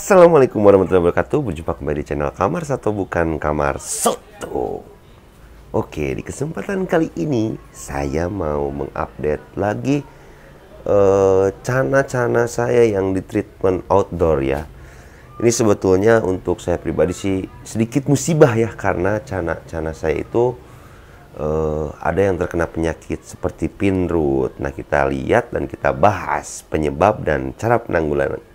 Assalamualaikum warahmatullahi wabarakatuh. Berjumpa kembali di channel Kamar Satu Bukan Kamar Soto. Oke, di kesempatan kali ini saya mau mengupdate lagi cana-cana saya yang di treatment outdoor ya. Ini sebetulnya untuk saya pribadi sih sedikit musibah ya, karena cana-cana saya itu ada yang terkena penyakit seperti pinroot. Nah, kita lihat dan kita bahas penyebab dan cara penanggulangannya.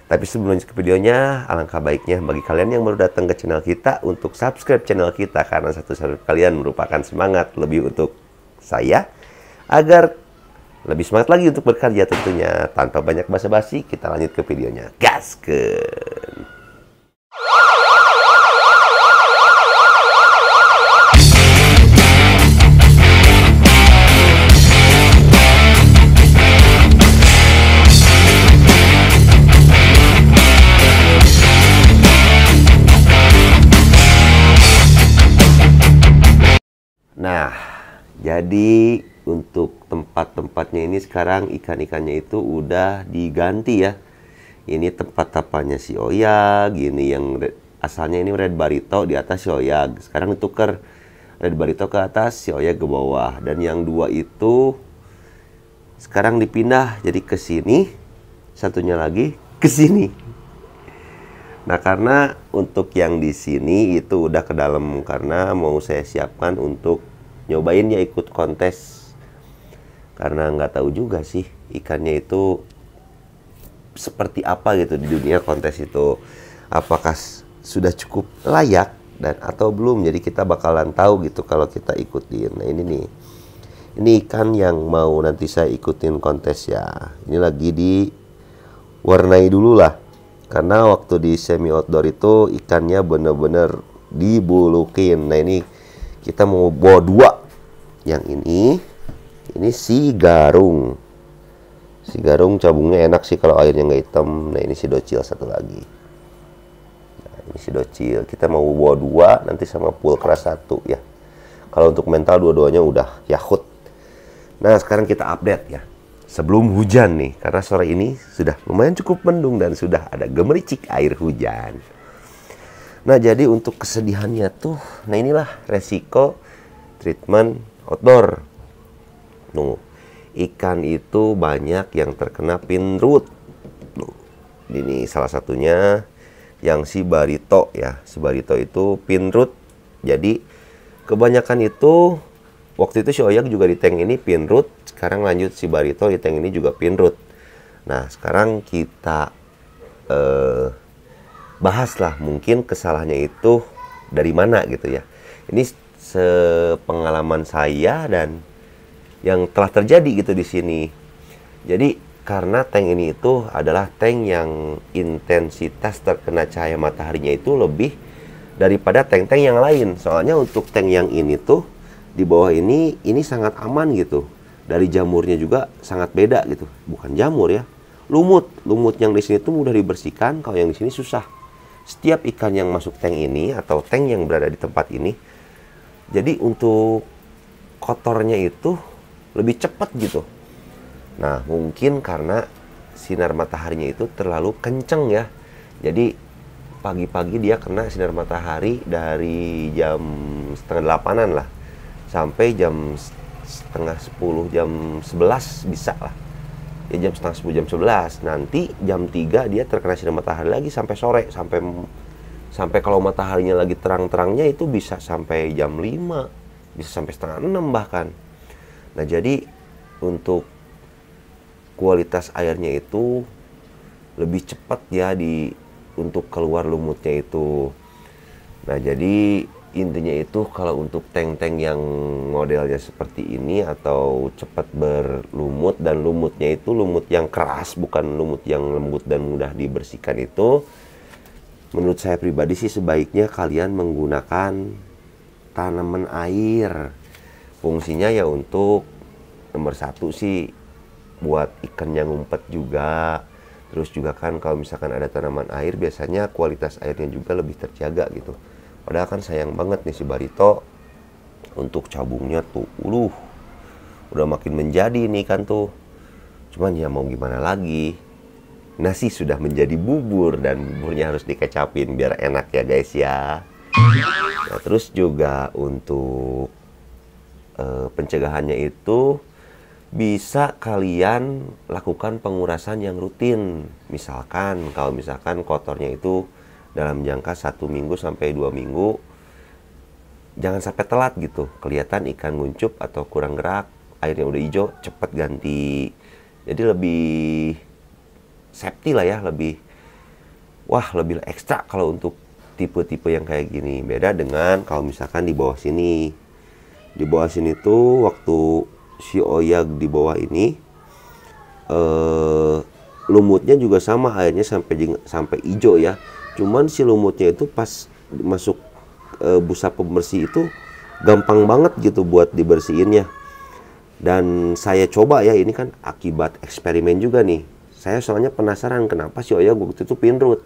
Tapi sebelum lanjut ke videonya, alangkah baiknya bagi kalian yang baru datang ke channel kita untuk subscribe channel kita, karena satu subscribe kalian merupakan semangat lebih untuk saya agar lebih semangat lagi untuk bekerja tentunya. Tanpa banyak basa-basi, kita lanjut ke videonya. Gaskeun! Nah, jadi untuk tempat-tempatnya ini sekarang ikan-ikannya itu udah diganti ya. Ini tempat tapanya si Oyag, ini yang asalnya ini red barito, di atas si Oyag. Sekarang ditukar red barito ke atas, si Oyag ke bawah. Dan yang dua itu sekarang dipindah jadi ke sini, satunya lagi ke sini. Nah, karena untuk yang di sini itu udah ke dalam, karena mau saya siapkan untuk nyobain ya ikut kontes. Karena nggak tahu juga sih ikannya itu seperti apa gitu di dunia kontes itu. Apakah sudah cukup layak dan atau belum. Jadi kita bakalan tahu gitu kalau kita ikutin. Nah, ini nih. Ini ikan yang mau nanti saya ikutin kontes ya. Ini lagi diwarnai dulu lah. Karena waktu di semi outdoor itu ikannya bener-bener dibulukin. Nah, ini kita mau bawa dua. Yang ini si garung. Si garung cabungnya enak sih kalau airnya nggak hitam. Nah, ini si docil satu lagi. Nah, ini si docil. Kita mau bawa dua, nanti sama pulkras satu ya. Kalau untuk mental dua-duanya udah yahut. Nah, sekarang kita update ya. Sebelum hujan nih, karena sore ini sudah lumayan cukup mendung dan sudah ada gemericik air hujan. Nah, jadi untuk kesedihannya tuh, nah inilah resiko treatment outdoor. Ikan itu banyak yang terkena pinroot. Ini salah satunya yang si barito ya. Si barito itu pinroot. Jadi kebanyakan itu waktu itu si Oyag juga di tank ini pinroot. Sekarang lanjut si barito di tank ini juga pinroot. Nah, sekarang kita bahaslah mungkin kesalahannya itu dari mana gitu ya. Ini sepengalaman saya dan yang telah terjadi gitu di sini. Jadi karena tank ini itu adalah tank yang intensitas terkena cahaya mataharinya itu lebih daripada tank-tank yang lain. Soalnya untuk tank yang ini tuh di bawah ini sangat aman gitu. Dari jamurnya juga sangat beda gitu. Bukan jamur ya. Lumut yang di sini tuh mudah dibersihkan, kalau yang di sini susah. Setiap ikan yang masuk tank ini atau tank yang berada di tempat ini, jadi untuk kotornya itu lebih cepat gitu. Nah, mungkin karena sinar mataharinya itu terlalu kenceng ya. Jadi pagi-pagi dia kena sinar matahari dari jam setengah 8-an lah sampai jam setengah 10, jam 11 bisa lah. Ya jam setengah 10, jam 11. Nanti jam 3 dia terkena sinar matahari lagi sampai sore, sampai kalau mataharinya lagi terang-terangnya itu bisa sampai jam 5, bisa sampai setengah 6 bahkan. Nah, jadi untuk kualitas airnya itu lebih cepat ya untuk keluar lumutnya itu. Nah, jadi intinya itu kalau untuk tank-tank yang modelnya seperti ini atau cepat berlumut dan lumutnya itu lumut yang keras, bukan lumut yang lembut dan mudah dibersihkan itu, menurut saya pribadi sih sebaiknya kalian menggunakan tanaman air. Fungsinya ya untuk nomor satu sih buat ikan yang ngumpet juga. Terus juga kan kalau misalkan ada tanaman air biasanya kualitas airnya juga lebih terjaga gitu. Padahal kan sayang banget nih si barito untuk cabungnya tuh udah makin menjadi nih kan tuh. Cuman ya mau gimana lagi. nasi sudah menjadi bubur dan buburnya harus dikecapin biar enak ya guys ya. Nah, terus juga untuk pencegahannya itu bisa kalian lakukan pengurasan yang rutin. Misalkan kalau misalkan kotornya itu dalam jangka 1 minggu sampai 2 minggu, jangan sampai telat gitu. Kelihatan ikan nguncup atau kurang gerak, airnya udah hijau, cepet ganti. Jadi lebih safety lah ya, lebih ekstra kalau untuk tipe-tipe yang kayak gini. Beda dengan kalau misalkan di bawah sini. Di bawah sini tuh waktu si oyag di bawah ini lumutnya juga sama, airnya sampai hijau ya. Cuman si lumutnya itu pas masuk busa pembersih itu gampang banget gitu buat dibersihinnya. Dan saya coba ya, ini kan akibat eksperimen juga nih. Saya soalnya penasaran kenapa si oyag waktu itu pinrut.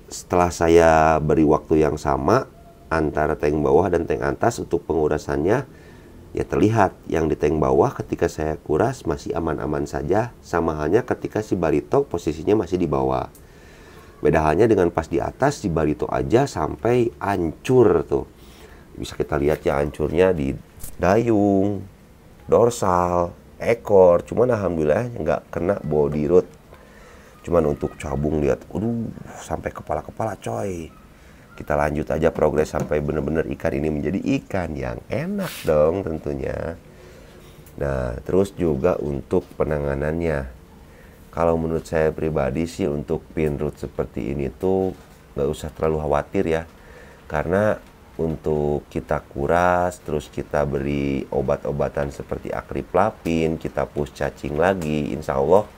Setelah saya beri waktu yang sama antara tank bawah dan tank atas untuk pengurasannya, ya terlihat yang di tank bawah ketika saya kuras masih aman-aman saja, sama halnya ketika si barito posisinya masih di bawah. Beda halnya dengan pas di atas, si barito aja sampai hancur tuh. Bisa kita lihat ya hancurnya di dayung, dorsal, ekor. Cuman alhamdulillah nggak kena body root. Cuman untuk cabung lihat, sampai kepala-kepala coy. Kita lanjut aja progres sampai benar-benar ikan ini menjadi ikan yang enak dong tentunya. Nah, terus juga untuk penanganannya. Kalau menurut saya pribadi sih untuk pinrut seperti ini tuh nggak usah terlalu khawatir ya. Karena untuk kita kuras, terus kita beri obat-obatan seperti akriplavin, kita push cacing lagi, insya Allah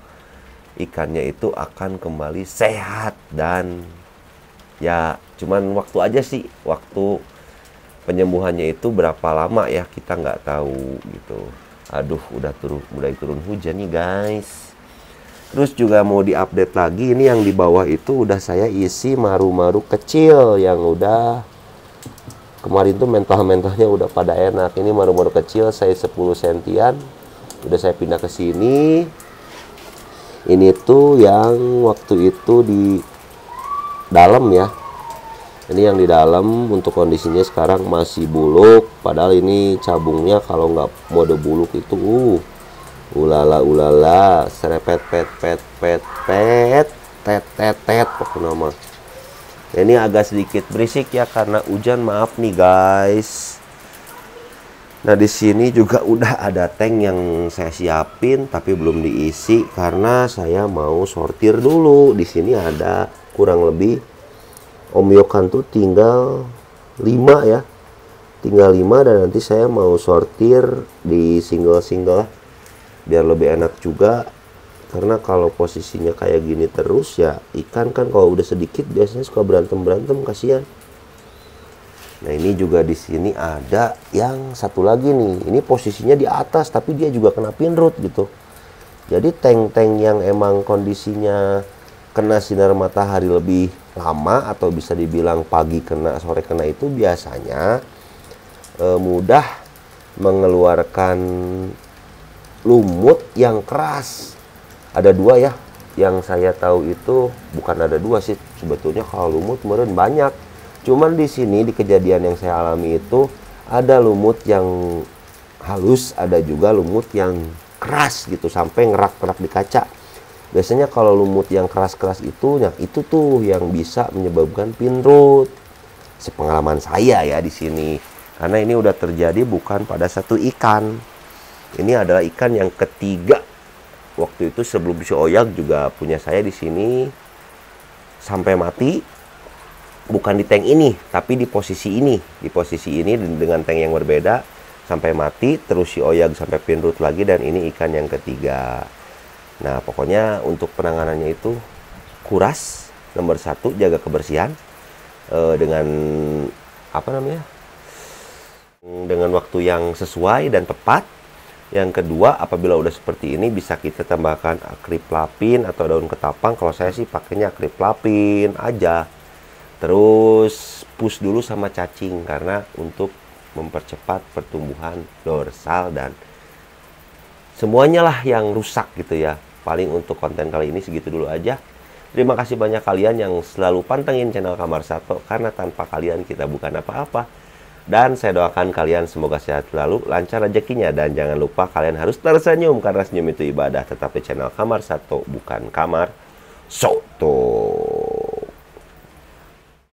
ikannya itu akan kembali sehat. Dan ya cuman waktu aja sih, waktu penyembuhannya itu berapa lama ya kita nggak tahu gitu. Aduh, mulai turun hujan nih guys. Terus juga mau diupdate lagi, ini yang di bawah itu udah saya isi maru-maru kecil yang udah kemarin tuh mentah-mentahnya udah pada enak. Ini maru-maru kecil size 10 sentian udah saya pindah ke sini. Ini tuh yang waktu itu di dalam ya. Ini yang di dalam, untuk kondisinya sekarang masih buluk. Padahal ini cabungnya kalau nggak mode buluk itu ulala serepet tet pokoknya nama. Ini agak sedikit berisik ya karena hujan, maaf nih guys. Nah, di sini juga udah ada tank yang saya siapin tapi belum diisi karena saya mau sortir dulu. Di sini ada kurang lebih Om Yokan tuh tinggal 5 ya. Tinggal 5 dan nanti saya mau sortir di single-single lah. Biar lebih enak juga. Karena kalau posisinya kayak gini terus ya, ikan kan kalau udah sedikit biasanya suka berantem-berantem, kasihan. Nah, ini juga di sini ada yang satu lagi nih. Ini posisinya di atas tapi dia juga kena pinrut gitu. Jadi tank-tank yang emang kondisinya kena sinar matahari lebih lama atau bisa dibilang pagi kena, sore kena, itu biasanya mudah mengeluarkan lumut yang keras. Ada 2 ya, yang saya tahu itu bukan ada 2 sih sebetulnya. Kalau lumut meren banyak, cuman di sini di kejadian yang saya alami itu ada lumut yang halus, ada juga lumut yang keras gitu sampai ngerak-ngerak di kaca. Biasanya kalau lumut yang keras-keras itu, nah itu tuh yang bisa menyebabkan pinrut. Sepengalaman saya ya di sini. Karena ini udah terjadi bukan pada satu ikan. Ini adalah ikan yang ketiga. Waktu itu sebelum si oyag juga punya saya di sini sampai mati. Bukan di tank ini, tapi di posisi ini. Di posisi ini dengan tank yang berbeda sampai mati. Terus si oyag sampai pinrut lagi, dan ini ikan yang ketiga. Nah, pokoknya untuk penanganannya itu kuras, nomor 1 jaga kebersihan dengan dengan waktu yang sesuai dan tepat. Yang kedua, apabila udah seperti ini bisa kita tambahkan akriplavin atau daun ketapang. Kalau saya sih pakainya akriplavin aja. Terus push dulu sama cacing karena untuk mempercepat pertumbuhan dorsal dan semuanya lah yang rusak gitu ya. paling untuk konten kali ini segitu dulu aja. Terima kasih banyak kalian yang selalu pantengin channel Kamar Sato, karena tanpa kalian kita bukan apa-apa. Dan saya doakan kalian semoga sehat selalu, lancar rezekinya, dan jangan lupa kalian harus tersenyum karena senyum itu ibadah. Tetap di channel Kamar Sato, bukan Kamar Soto.